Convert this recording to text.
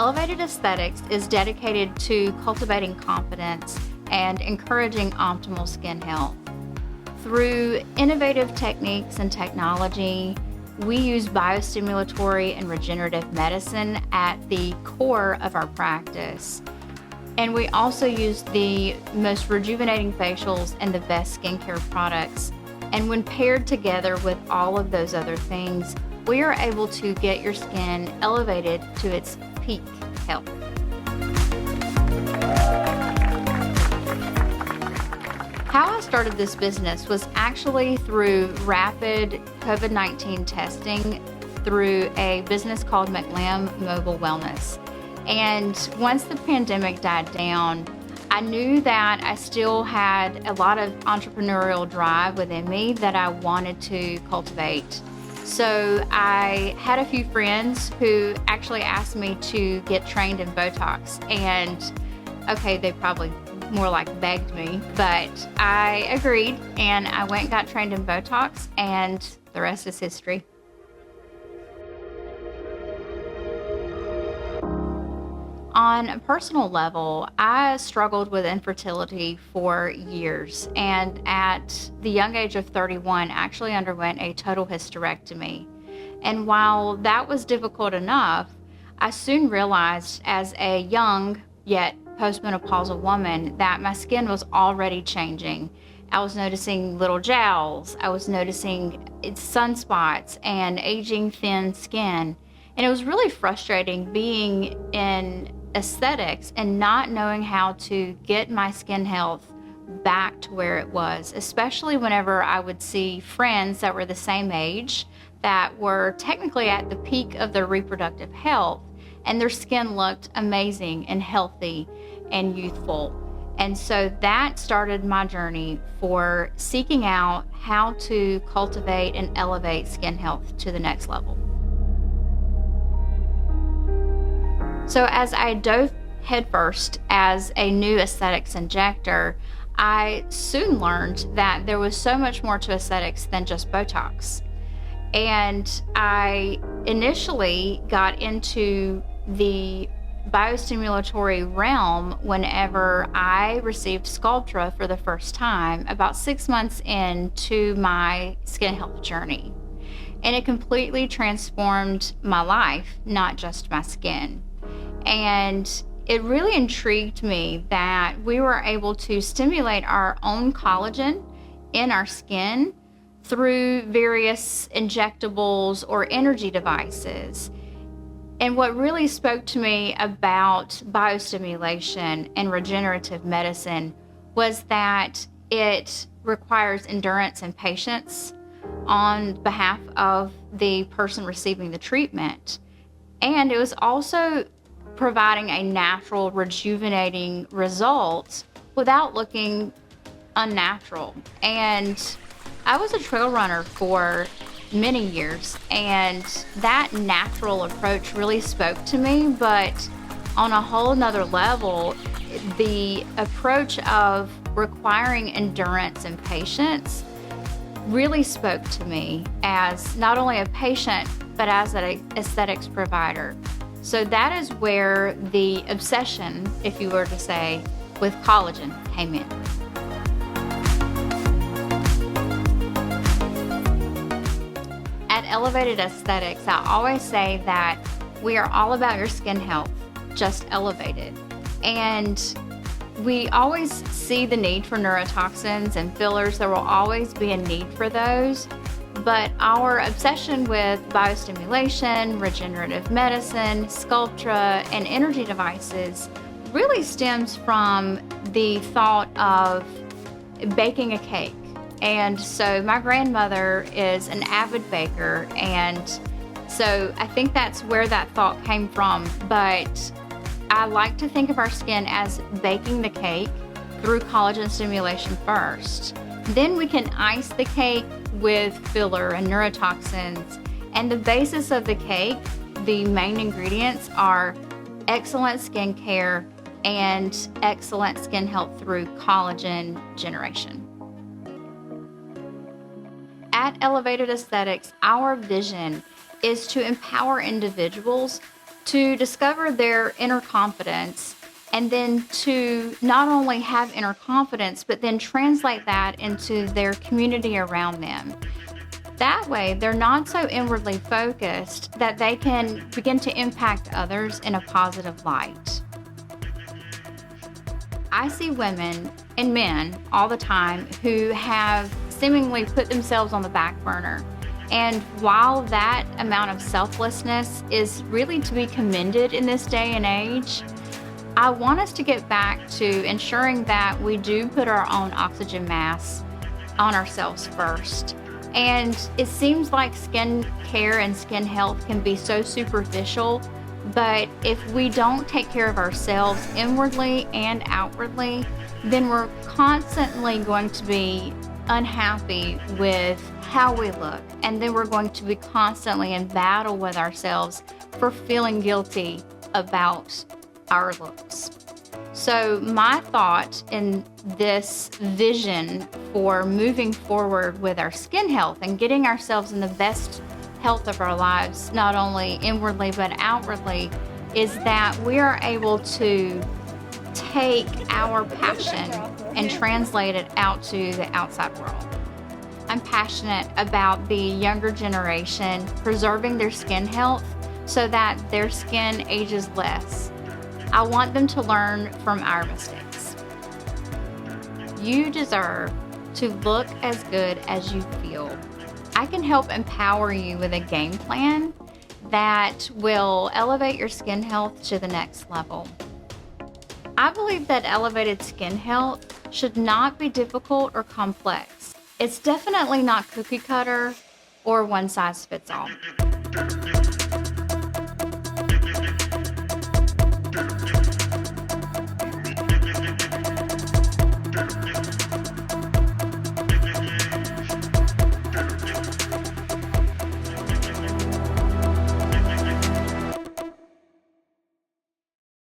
Elevated Aesthetics is dedicated to cultivating confidence and encouraging optimal skin health. Through innovative techniques and technology, we use biostimulatory and regenerative medicine at the core of our practice. And we also use the most rejuvenating facials and the best skincare products. And when paired together with all of those other things, we are able to get your skin elevated to its peak health. How I started this business was actually through rapid COVID-19 testing through a business called McLamb Wellness. And once the pandemic died down, I knew that I still had a lot of entrepreneurial drive within me that I wanted to cultivate. So I had a few friends who actually asked me to get trained in Botox, and okay, they probably more like begged me, but I agreed and I went and got trained in Botox, and the rest is history. On a personal level, I struggled with infertility for years, and at the young age of 31, actually underwent a total hysterectomy. And while that was difficult enough, I soon realized as a young yet postmenopausal woman that my skin was already changing. I was noticing little jowls, I was noticing sunspots and aging thin skin. And it was really frustrating being in aesthetics and not knowing how to get my skin health back to where it was, especially whenever I would see friends that were the same age that were technically at the peak of their reproductive health, and their skin looked amazing and healthy and youthful. And so that started my journey for seeking out how to cultivate and elevate skin health to the next level. So as I dove headfirst as a new aesthetics injector, I soon learned that there was so much more to aesthetics than just Botox. And I initially got into the biostimulatory realm whenever I received Sculptra for the first time, about 6 months into my skin health journey. And it completely transformed my life, not just my skin. And it really intrigued me that we were able to stimulate our own collagen in our skin through various injectables or energy devices. And what really spoke to me about biostimulation and regenerative medicine was that it requires endurance and patience on behalf of the person receiving the treatment. And it was also providing a natural, rejuvenating result without looking unnatural. And I was a trail runner for many years, and that natural approach really spoke to me, but on a whole nother level, the approach of requiring endurance and patience really spoke to me as not only a patient, but as an aesthetics provider. So that is where the obsession, if you were to say, with collagen came in. At Elevated Aesthetics, I always say that we are all about your skin health, just elevated. And we always see the need for neurotoxins and fillers. There will always be a need for those. But our obsession with biostimulation, regenerative medicine, Sculptra, and energy devices really stems from the thought of baking a cake. And so my grandmother is an avid baker, and so I think that's where that thought came from. But I like to think of our skin as baking the cake through collagen stimulation first. Then we can ice the cake with filler and neurotoxins. And the basis of the cake, the main ingredients are excellent skin care and excellent skin health through collagen generation. At Elevated Aesthetics, our vision is to empower individuals to discover their inner confidence, and then to not only have inner confidence, but then translate that into their community around them. That way, they're not so inwardly focused that they can begin to impact others in a positive light. I see women and men all the time who have seemingly put themselves on the back burner. And while that amount of selflessness is really to be commended in this day and age, I want us to get back to ensuring that we do put our own oxygen mask on ourselves first. And it seems like skin care and skin health can be so superficial, but if we don't take care of ourselves inwardly and outwardly, then we're constantly going to be unhappy with how we look. And then we're going to be constantly in battle with ourselves for feeling guilty about our looks. So my thought in this vision for moving forward with our skin health and getting ourselves in the best health of our lives, not only inwardly but outwardly, is that we are able to take our passion and translate it out to the outside world. I'm passionate about the younger generation preserving their skin health so that their skin ages less. I want them to learn from our mistakes. You deserve to look as good as you feel. I can help empower you with a game plan that will elevate your skin health to the next level. I believe that elevated skin health should not be difficult or complex. It's definitely not cookie cutter or one size fits all.